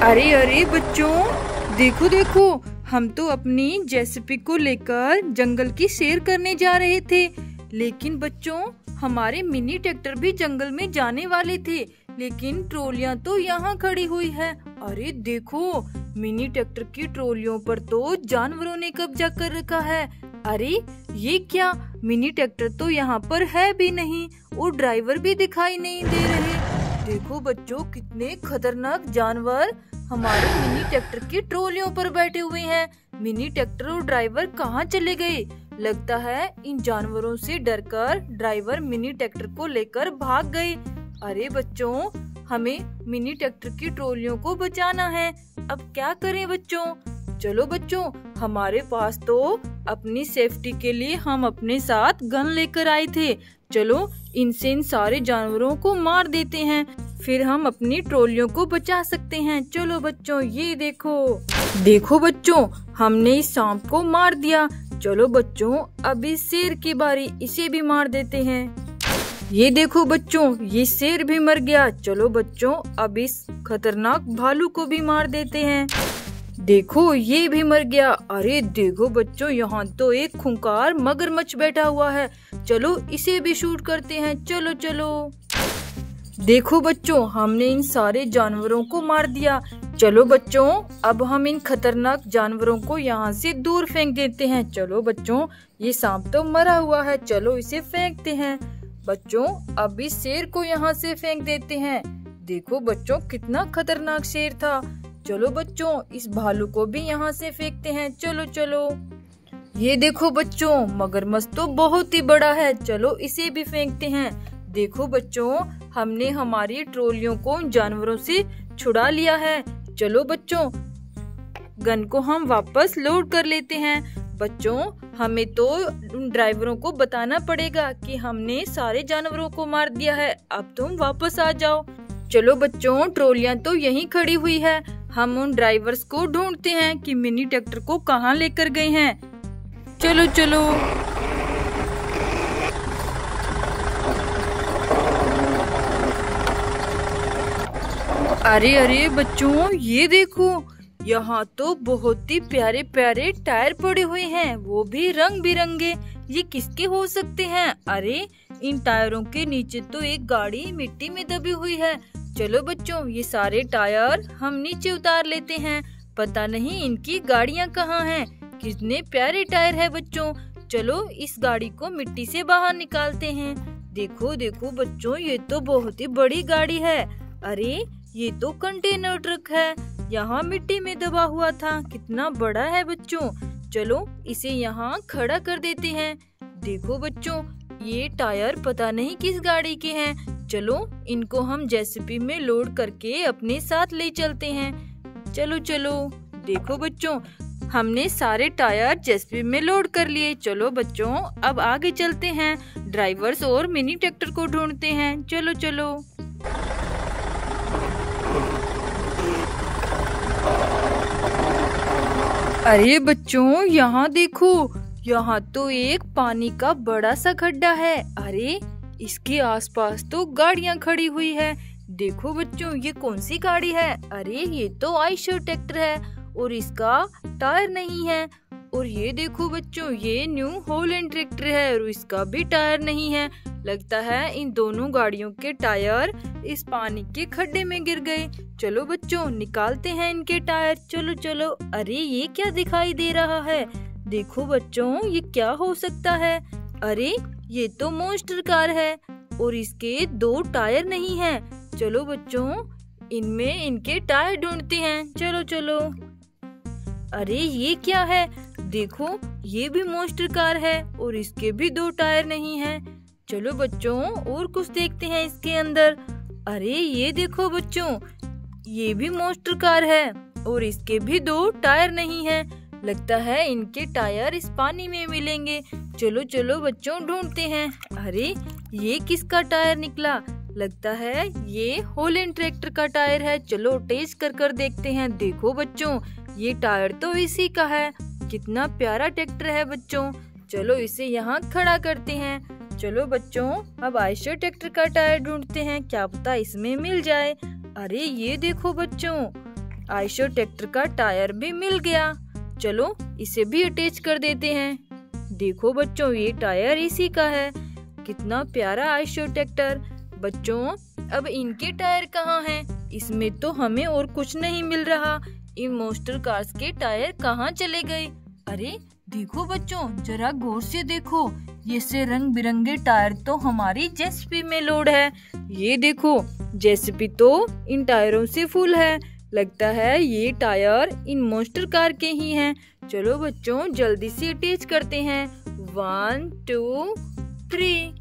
अरे अरे बच्चों, देखो देखो, हम तो अपनी जेसीपी को लेकर जंगल की सैर करने जा रहे थे। लेकिन बच्चों, हमारे मिनी ट्रैक्टर भी जंगल में जाने वाले थे, लेकिन ट्रॉलियां तो यहाँ खड़ी हुई है। अरे देखो, मिनी ट्रैक्टर की ट्रॉलियों पर तो जानवरों ने कब्जा कर रखा है। अरे ये क्या, मिनी ट्रैक्टर तो यहाँ पर है भी नहीं और ड्राइवर भी दिखाई नहीं दे रहे। देखो बच्चों, कितने खतरनाक जानवर हमारे मिनी ट्रैक्टर की ट्रॉलियों पर बैठे हुए हैं। मिनी ट्रैक्टर और ड्राइवर कहाँ चले गए? लगता है इन जानवरों से डरकर ड्राइवर मिनी ट्रैक्टर को लेकर भाग गए। अरे बच्चों, हमें मिनी ट्रैक्टर की ट्रॉलियों को बचाना है। अब क्या करें बच्चों? चलो बच्चों, हमारे पास तो अपनी सेफ्टी के लिए हम अपने साथ गन लेकर आए थे। चलो इनसे इन सारे जानवरों को मार देते हैं, फिर हम अपनी ट्रॉलियों को बचा सकते हैं। चलो बच्चों, ये देखो देखो बच्चों, हमने इस सांप को मार दिया। चलो बच्चों, अब इस शेर की बारी, इसे भी मार देते हैं। ये देखो बच्चों, ये शेर भी मर गया। चलो बच्चों, अब इस खतरनाक भालू को भी मार देते हैं। देखो, ये भी मर गया। अरे देखो बच्चों, यहाँ तो एक खूंखार मगरमच्छ बैठा हुआ है। चलो इसे भी शूट करते हैं। चलो चलो। देखो बच्चों, हमने इन सारे जानवरों को मार दिया। चलो बच्चों, अब हम इन खतरनाक जानवरों को यहाँ से दूर फेंक देते हैं। चलो बच्चों, ये सांप तो मरा हुआ है, चलो इसे फेंकते हैं। बच्चों, अब इस शेर को यहाँ से फेंक देते हैं। देखो बच्चों, कितना खतरनाक शेर था। चलो बच्चों, इस भालू को भी यहाँ से फेंकते हैं। चलो चलो। ये देखो बच्चों, मगरमच्छ तो बहुत ही बड़ा है, चलो इसे भी फेंकते हैं। देखो बच्चों, हमने हमारी ट्रॉलियों को जानवरों से छुड़ा लिया है। चलो बच्चों, गन को हम वापस लोड कर लेते हैं। बच्चों, हमें तो उन ड्राइवरों को बताना पड़ेगा कि हमने सारे जानवरों को मार दिया है, अब तुम वापस आ जाओ। चलो बच्चों, ट्रॉलियां तो यहीं खड़ी हुई है, हम उन ड्राइवर्स को ढूंढते हैं कि मिनी ट्रैक्टर को कहाँ लेकर गए हैं। चलो चलो। अरे अरे बच्चों, ये देखो, यहाँ तो बहुत ही प्यारे प्यारे टायर पड़े हुए हैं, वो भी रंग बिरंगे। ये किसके हो सकते हैं? अरे इन टायरों के नीचे तो एक गाड़ी मिट्टी में दबी हुई है। चलो बच्चों, ये सारे टायर हम नीचे उतार लेते हैं। पता नहीं इनकी गाड़ियाँ कहाँ हैं। कितने प्यारे टायर है बच्चों। चलो इस गाड़ी को मिट्टी से बाहर निकालते हैं। देखो देखो बच्चों, ये तो बहुत ही बड़ी गाड़ी है। अरे ये तो कंटेनर ट्रक है, यहाँ मिट्टी में दबा हुआ था। कितना बड़ा है बच्चों। चलो इसे यहाँ खड़ा कर देते हैं। देखो बच्चों, ये टायर पता नहीं किस गाड़ी के हैं। चलो इनको हम जेसीपी में लोड करके अपने साथ ले चलते हैं। चलो चलो। देखो बच्चों, हमने सारे टायर जेसीपी में लोड कर लिए। चलो बच्चों, अब आगे चलते हैं, ड्राइवर्स और मिनी ट्रैक्टर को ढूंढते हैं। चलो चलो। अरे बच्चों, यहाँ देखो, यहाँ तो एक पानी का बड़ा सा गड्ढा है। अरे इसके आसपास तो गाड़ियाँ खड़ी हुई है। देखो बच्चों, ये कौन सी गाड़ी है? अरे ये तो आयशर ट्रैक्टर है और इसका टायर नहीं है। और ये देखो बच्चों, ये न्यू हॉलैंड ट्रैक्टर है और इसका भी टायर नहीं है। लगता है इन दोनों गाड़ियों के टायर इस पानी के खड्डे में गिर गए। चलो बच्चों, निकालते हैं इनके टायर। चलो चलो। अरे ये क्या दिखाई दे रहा है? देखो बच्चों, ये क्या हो सकता है? अरे ये तो मॉन्स्टर कार है और इसके दो टायर नहीं हैं। चलो बच्चों, इनमें इनके टायर ढूंढते हैं। चलो चलो। अरे ये क्या है? देखो, ये भी मॉन्स्टर कार है और इसके भी दो टायर नहीं हैं। चलो बच्चों, और कुछ देखते हैं इसके अंदर। अरे ये देखो बच्चों, ये भी मॉन्स्टर कार है और इसके भी दो टायर नहीं हैं। लगता है इनके टायर इस पानी में मिलेंगे। चलो चलो बच्चों, ढूंढते हैं। अरे ये किसका टायर निकला? लगता है ये हॉलैंड ट्रैक्टर का टायर है। चलो टेस्ट कर कर देखते हैं। देखो बच्चों, ये टायर तो इसी का है। कितना प्यारा ट्रैक्टर है बच्चों। चलो इसे यहाँ खड़ा करते हैं। चलो बच्चों, अब आयशर ट्रैक्टर का टायर ढूंढते हैं, क्या पता इसमें मिल जाए। अरे ये देखो बच्चों, आयशर ट्रैक्टर का टायर भी मिल गया। चलो इसे भी अटैच कर देते हैं। देखो बच्चों, ये टायर इसी का है। कितना प्यारा आयशर ट्रैक्टर। बच्चों, अब इनके टायर कहाँ हैं? इसमें तो हमें और कुछ नहीं मिल रहा। इन मॉन्स्टर कार्स के टायर कहाँ चले गए? अरे देखो बच्चों, जरा गौर से देखो, ये से रंग बिरंगे टायर तो हमारी जेसीबी में लोड है। ये देखो, जेसीबी तो इन टायरों से फुल है। लगता है ये टायर इन मॉन्स्टर कार के ही हैं। चलो बच्चों, जल्दी से अटैच करते हैं। 1 2 3।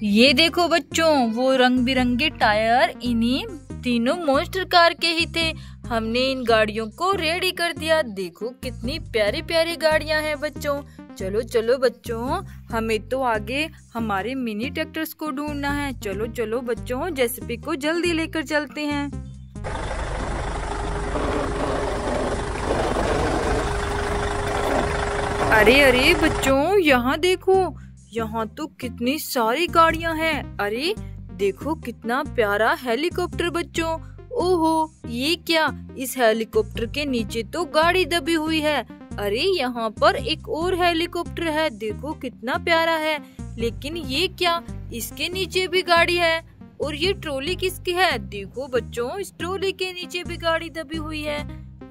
ये देखो बच्चों, वो रंग बिरंगे टायर इन्हीं तीनों मॉन्स्टर कार के ही थे। हमने इन गाड़ियों को रेडी कर दिया। देखो कितनी प्यारी प्यारी गाड़ियां हैं बच्चों। चलो चलो बच्चों, हमें तो आगे हमारे मिनी ट्रैक्टर्स को ढूंढना है। चलो चलो बच्चों, जेसीबी को जल्दी लेकर चलते हैं। अरे अरे बच्चों, यहाँ देखो, यहाँ तो कितनी सारी गाड़ियाँ हैं। अरे देखो कितना प्यारा हेलीकॉप्टर बच्चों। ओहो, ये क्या? इस हेलीकॉप्टर के नीचे तो गाड़ी दबी हुई है। अरे यहाँ पर एक और हेलीकॉप्टर है। देखो कितना प्यारा है। लेकिन ये क्या? इसके नीचे भी गाड़ी है। और ये ट्रॉली किसकी है? देखो बच्चों, इस ट्रॉली के नीचे भी गाड़ी दबी हुई है।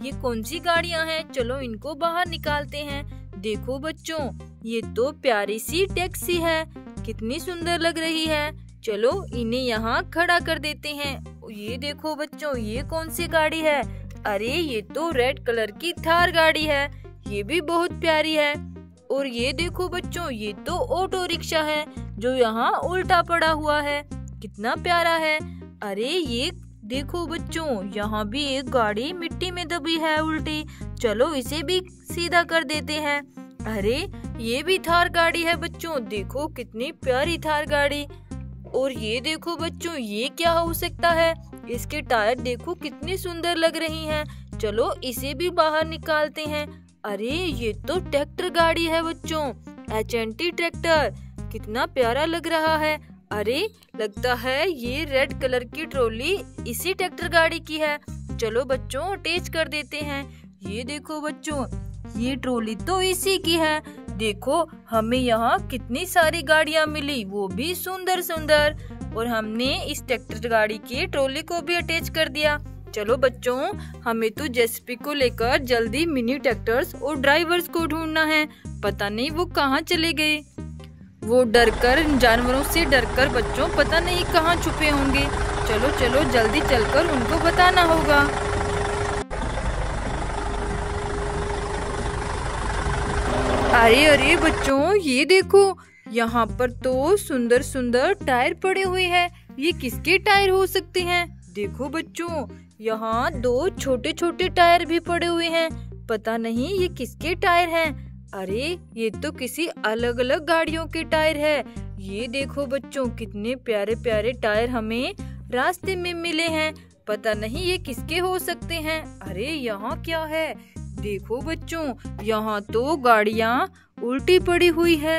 ये कौन सी गाड़ियाँ हैं? चलो इनको बाहर निकालते हैं। देखो बच्चों, ये तो प्यारी सी टैक्सी है। कितनी सुंदर लग रही है। चलो इन्हें यहाँ खड़ा कर देते हैं। ये देखो बच्चों, ये कौन सी गाड़ी है? अरे ये तो रेड कलर की थार गाड़ी है। ये भी बहुत प्यारी है। और ये देखो बच्चों, ये तो ऑटो रिक्शा है जो यहाँ उल्टा पड़ा हुआ है। कितना प्यारा है। अरे ये देखो बच्चों, यहाँ भी एक गाड़ी मिट्टी में दबी है उल्टी। चलो इसे भी सीधा कर देते हैं। अरे ये भी थार गाड़ी है बच्चों। देखो कितनी प्यारी थार गाड़ी। और ये देखो बच्चों, ये क्या हो सकता है? इसके टायर देखो कितनी सुंदर लग रही हैं। चलो इसे भी बाहर निकालते हैं। अरे ये तो ट्रैक्टर गाड़ी है बच्चों, HNT ट्रैक्टर। कितना प्यारा लग रहा है। अरे लगता है ये रेड कलर की ट्रॉली इसी ट्रैक्टर गाड़ी की है। चलो बच्चों अटैच कर देते हैं। ये देखो बच्चों, ये ट्रॉली तो इसी की है। देखो हमें यहाँ कितनी सारी गाड़ियाँ मिली, वो भी सुंदर सुंदर। और हमने इस ट्रैक्टर गाड़ी की ट्रॉली को भी अटैच कर दिया। चलो बच्चों, हमें तो जेसीबी को लेकर जल्दी मिनी ट्रैक्टर्स और ड्राइवर्स को ढूंढना है। पता नहीं वो कहाँ चले गए। वो डरकर, जानवरों से डरकर बच्चों पता नहीं कहाँ छुपे होंगे। चलो चलो जल्दी चलकर उनको बताना होगा। अरे अरे बच्चों, ये देखो, यहाँ पर तो सुंदर सुंदर टायर पड़े हुए हैं। ये किसके टायर हो सकते हैं? देखो बच्चों, यहाँ 2 छोटे छोटे टायर भी पड़े हुए हैं। पता नहीं ये किसके टायर हैं। अरे ये तो किसी अलग अलग गाड़ियों के टायर है। ये देखो बच्चों, कितने प्यारे प्यारे टायर हमें रास्ते में मिले हैं। पता नहीं ये किसके हो सकते हैं। अरे यहाँ क्या है? देखो बच्चों, यहाँ तो गाड़ियाँ उल्टी पड़ी हुई है।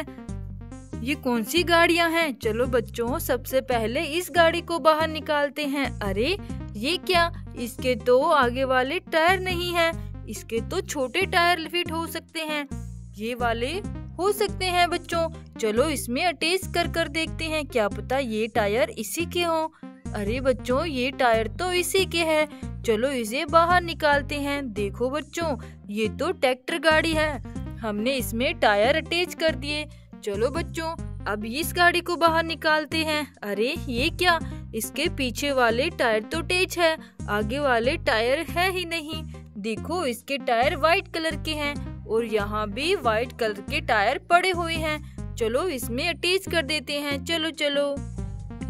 ये कौन सी गाड़ियाँ हैं? चलो बच्चों, सबसे पहले इस गाड़ी को बाहर निकालते हैं। अरे ये क्या? इसके तो आगे वाले टायर नहीं हैं। इसके तो छोटे टायर फिट हो सकते हैं। ये वाले हो सकते हैं बच्चों। चलो इसमें अटैच कर देखते हैं, क्या पता ये टायर इसी के हों। अरे बच्चों, ये टायर तो इसी के हैं। चलो इसे बाहर निकालते हैं। देखो बच्चों, ये तो ट्रैक्टर गाड़ी है। हमने इसमें टायर अटैच कर दिए। चलो बच्चों, अब इस गाड़ी को बाहर निकालते हैं। अरे ये क्या? इसके पीछे वाले टायर तो अटैच है, आगे वाले टायर है ही नहीं। देखो इसके टायर व्हाइट कलर के हैं और यहाँ भी व्हाइट कलर के टायर पड़े हुए हैं। चलो इसमें अटैच कर देते हैं। चलो चलो,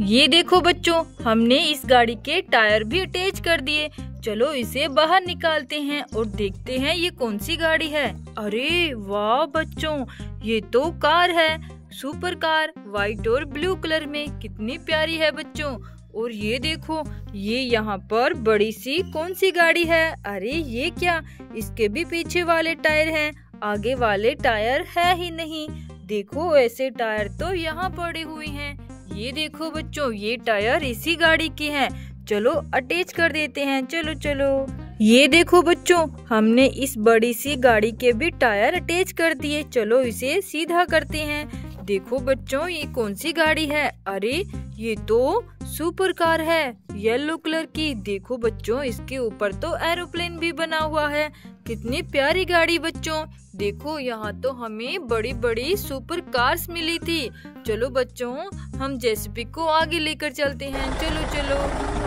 ये देखो बच्चों, हमने इस गाड़ी के टायर भी अटैच कर दिए। चलो इसे बाहर निकालते हैं और देखते हैं ये कौन सी गाड़ी है। अरे वाह बच्चों, ये तो कार है, सुपर कार, व्हाइट और ब्लू कलर में। कितनी प्यारी है बच्चों। और ये देखो, ये यहाँ पर बड़ी सी कौन सी गाड़ी है? अरे ये क्या? इसके भी पीछे वाले टायर हैं, आगे वाले टायर है ही नहीं। देखो ऐसे टायर तो यहाँ पड़े हुए हैं। ये देखो बच्चों, ये टायर इसी गाड़ी के हैं। चलो अटैच कर देते हैं। चलो चलो, ये देखो बच्चों, हमने इस बड़ी सी गाड़ी के भी टायर अटैच कर दिए। चलो इसे सीधा करते हैं। देखो बच्चों, ये कौन सी गाड़ी है? अरे ये तो सुपर कार है, येलो कलर की। देखो बच्चों, इसके ऊपर तो एरोप्लेन भी बना हुआ है। कितनी प्यारी गाड़ी बच्चों। देखो यहाँ तो हमें बड़ी बड़ी सुपर कार्स मिली थी। चलो बच्चों, हम जेसीबी को आगे लेकर चलते हैं। चलो चलो।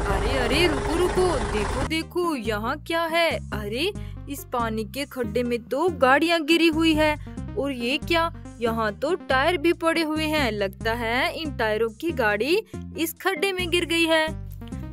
अरे अरे रुको रुको, देखो देखो यहाँ क्या है? अरे इस पानी के खड्डे में तो गाड़ियाँ गिरी हुई है। और ये क्या? यहाँ तो टायर भी पड़े हुए हैं। लगता है इन टायरों की गाड़ी इस खड्डे में गिर गई है।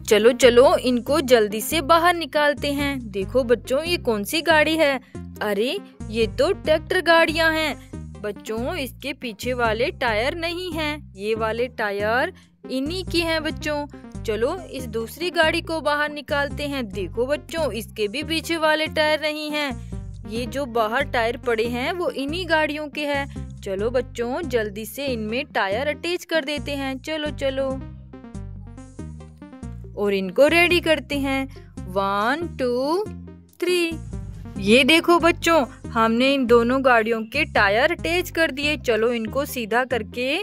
चलो चलो, इनको जल्दी से बाहर निकालते हैं। देखो बच्चों, ये कौन सी गाड़ी है? अरे ये तो ट्रैक्टर गाड़ियाँ हैं। बच्चों, इसके पीछे वाले टायर नहीं हैं, ये वाले टायर इन्हीं की हैं बच्चों। चलो इस दूसरी गाड़ी को बाहर निकालते हैं। देखो बच्चों, इसके भी पीछे वाले टायर नहीं हैं। ये जो बाहर टायर पड़े हैं वो इन्हीं गाड़ियों के हैं। चलो बच्चों, जल्दी से इनमें टायर अटैच कर देते हैं। चलो चलो, और इनको रेडी करते हैं। 1 2 3। ये देखो बच्चों, हमने इन दोनों गाड़ियों के टायर अटैच कर दिए। चलो इनको सीधा करके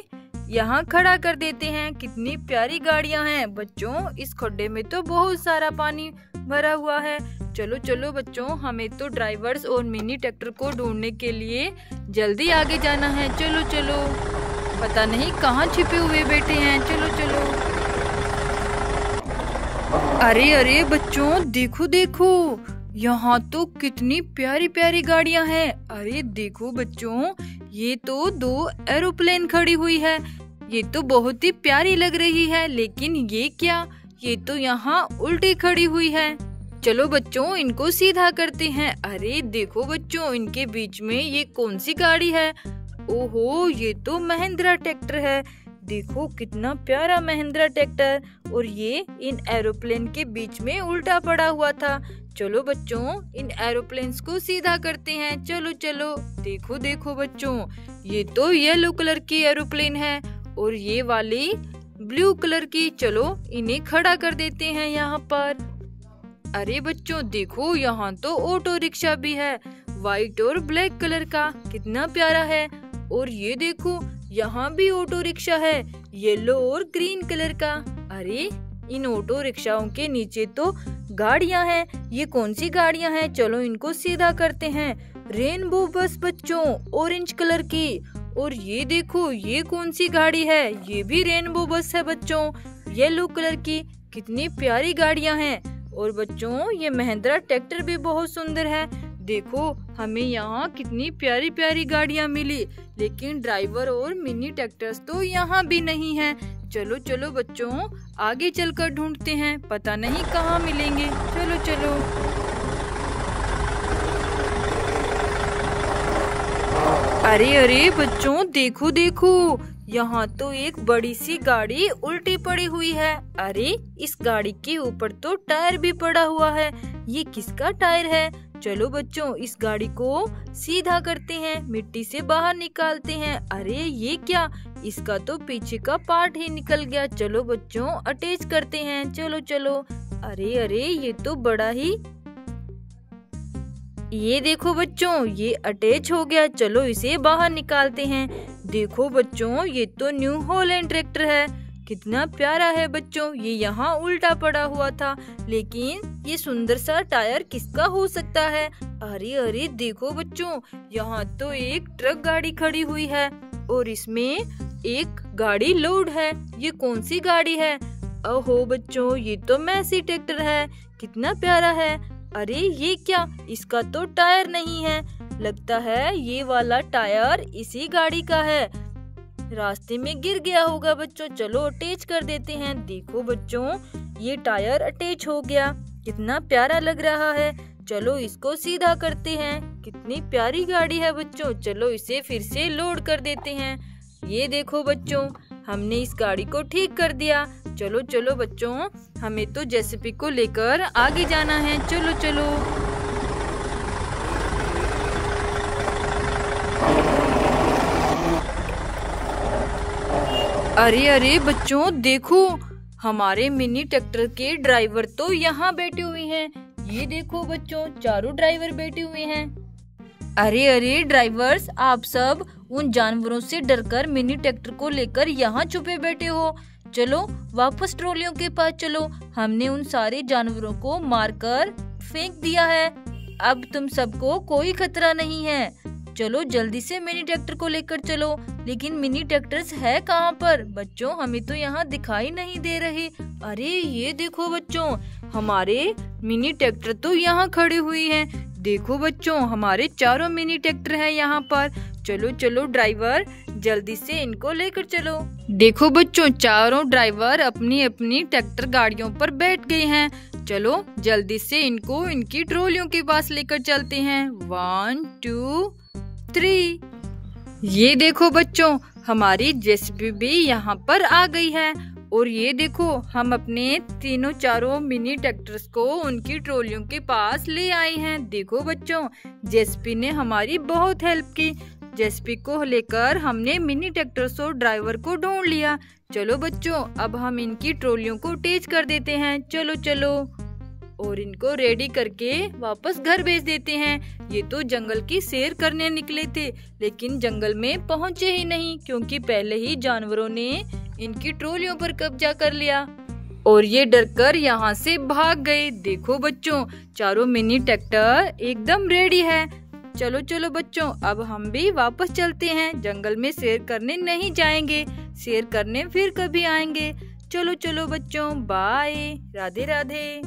यहाँ खड़ा कर देते हैं। कितनी प्यारी गाड़ियाँ हैं बच्चों। इस खड्डे में तो बहुत सारा पानी भरा हुआ है। चलो चलो बच्चों, हमें तो ड्राइवर्स और मिनी ट्रैक्टर को ढूंढने के लिए जल्दी आगे जाना है। चलो चलो, पता नहीं कहाँ छिपे हुए बैठे हैं। चलो चलो। अरे अरे बच्चों, देखो देखो, यहाँ तो कितनी प्यारी प्यारी गाड़ियाँ हैं। अरे देखो बच्चों, ये तो 2 एरोप्लेन खड़ी हुई है। ये तो बहुत ही प्यारी लग रही है। लेकिन ये क्या? ये तो यहाँ उल्टी खड़ी हुई है। चलो बच्चों, इनको सीधा करते हैं। अरे देखो बच्चों, इनके बीच में ये कौन सी गाड़ी है? ओहो, ये तो महिंद्रा ट्रैक्टर है। देखो कितना प्यारा महिंद्रा ट्रैक्टर। और ये इन एरोप्लेन के बीच में उल्टा पड़ा हुआ था। चलो बच्चों, इन एरोप्लेन्स को सीधा करते हैं। चलो चलो। देखो देखो बच्चों, ये तो येलो कलर की एरोप्लेन है और ये वाली ब्लू कलर की। चलो इन्हें खड़ा कर देते हैं यहाँ पर। अरे बच्चों देखो, यहाँ तो ऑटो रिक्शा भी है, व्हाइट और ब्लैक कलर का। कितना प्यारा है। और ये देखो, यहाँ भी ऑटो रिक्शा है, येलो और ग्रीन कलर का। अरे इन ऑटो रिक्शाओं के नीचे तो गाड़ियाँ हैं। ये कौन सी गाड़ियाँ हैं? चलो इनको सीधा करते हैं। रेनबो बस बच्चों, ऑरेंज कलर की। और ये देखो, ये कौन सी गाड़ी है? ये भी रेनबो बस है बच्चों, येलो कलर की। कितनी प्यारी गाड़ियाँ हैं। और बच्चों, ये महिंद्रा ट्रैक्टर भी बहुत सुंदर है। देखो, हमें यहाँ कितनी प्यारी प्यारी गाड़ियाँ मिली, लेकिन ड्राइवर और मिनी ट्रैक्टर्स तो यहाँ भी नहीं है। चलो चलो बच्चों, आगे चलकर ढूंढते हैं, पता नहीं कहाँ मिलेंगे। चलो चलो। अरे अरे बच्चों, देखो देखो, यहाँ तो एक बड़ी सी गाड़ी उल्टी पड़ी हुई है। अरे इस गाड़ी के ऊपर तो टायर भी पड़ा हुआ है। ये किसका टायर है? चलो बच्चों, इस गाड़ी को सीधा करते हैं, मिट्टी से बाहर निकालते हैं। अरे ये क्या? इसका तो पीछे का पार्ट ही निकल गया। चलो बच्चों, अटैच करते हैं। चलो चलो। अरे अरे, ये तो बड़ा ही, ये देखो बच्चों, ये अटैच हो गया। चलो इसे बाहर निकालते हैं। देखो बच्चों, ये तो न्यू हॉलैंड ट्रैक्टर है। कितना प्यारा है बच्चों। ये यहाँ उल्टा पड़ा हुआ था, लेकिन ये सुंदर सा टायर किसका हो सकता है? अरे अरे देखो बच्चों, यहाँ तो एक ट्रक गाड़ी खड़ी हुई है और इसमें एक गाड़ी लोड है। ये कौन सी गाड़ी है? ओहो बच्चों, ये तो मैसी ट्रैक्टर है। कितना प्यारा है। अरे ये क्या? इसका तो टायर नहीं है। लगता है ये वाला टायर इसी गाड़ी का है, रास्ते में गिर गया होगा बच्चों। चलो अटैच कर देते हैं। देखो बच्चों, ये टायर अटैच हो गया। कितना प्यारा लग रहा है। चलो इसको सीधा करते हैं। कितनी प्यारी गाड़ी है बच्चों। चलो इसे फिर से लोड कर देते हैं। ये देखो बच्चों, हमने इस गाड़ी को ठीक कर दिया। चलो चलो बच्चों, हमें तो जेसीबी को लेकर आगे जाना है। चलो चलो। अरे अरे बच्चों देखो, हमारे मिनी ट्रैक्टर के ड्राइवर तो यहाँ बैठे हुए हैं। ये देखो बच्चों, चारों ड्राइवर बैठे हुए हैं। अरे अरे ड्राइवर्स, आप सब उन जानवरों से डरकर मिनी ट्रैक्टर को लेकर यहाँ छुपे बैठे हो। चलो वापस ट्रॉलियों के पास चलो। हमने उन सारे जानवरों को मारकर फेंक दिया है। अब तुम सबको कोई खतरा नहीं है। चलो जल्दी से मिनी ट्रैक्टर को लेकर चलो। लेकिन मिनी ट्रैक्टर्स है कहाँ पर? बच्चों हमें तो यहाँ दिखाई नहीं दे रहे। अरे ये देखो बच्चों, हमारे मिनी ट्रैक्टर तो यहाँ खड़े हुए हैं। देखो बच्चों, हमारे चारों मिनी ट्रैक्टर हैं यहाँ पर। चलो चलो ड्राइवर, जल्दी से इनको लेकर चलो। देखो बच्चों, चारों ड्राइवर अपनी अपनी ट्रैक्टर गाड़ियों पर बैठ गए हैं। चलो जल्दी से इनको इनकी ट्रॉलियों के पास लेकर चलते हैं। 1 2 3। ये देखो बच्चों, हमारी जेसीबी भी यहाँ पर आ गई है। और ये देखो, हम अपने तीनों चारों मिनी ट्रैक्टर्स को उनकी ट्रॉलियों के पास ले आए हैं। देखो बच्चों, जेसीबी ने हमारी बहुत हेल्प की। जेसीबी को लेकर हमने मिनी ट्रैक्टर्स और ड्राइवर को ढूंढ लिया। चलो बच्चों, अब हम इनकी ट्रॉलियों को अटैच कर देते हैं। चलो चलो, और इनको रेडी करके वापस घर भेज देते हैं। ये तो जंगल की सैर करने निकले थे, लेकिन जंगल में पहुँचे ही नहीं, क्योंकि पहले ही जानवरों ने इनकी ट्रॉलियों पर कब्जा कर लिया और ये डरकर यहाँ से भाग गए। देखो बच्चों, चारों मिनी ट्रैक्टर एकदम रेडी है। चलो चलो बच्चों, अब हम भी वापस चलते हैं। जंगल में सैर करने नहीं जाएंगे, सैर करने फिर कभी आएंगे। चलो चलो बच्चों, बाय, राधे राधे।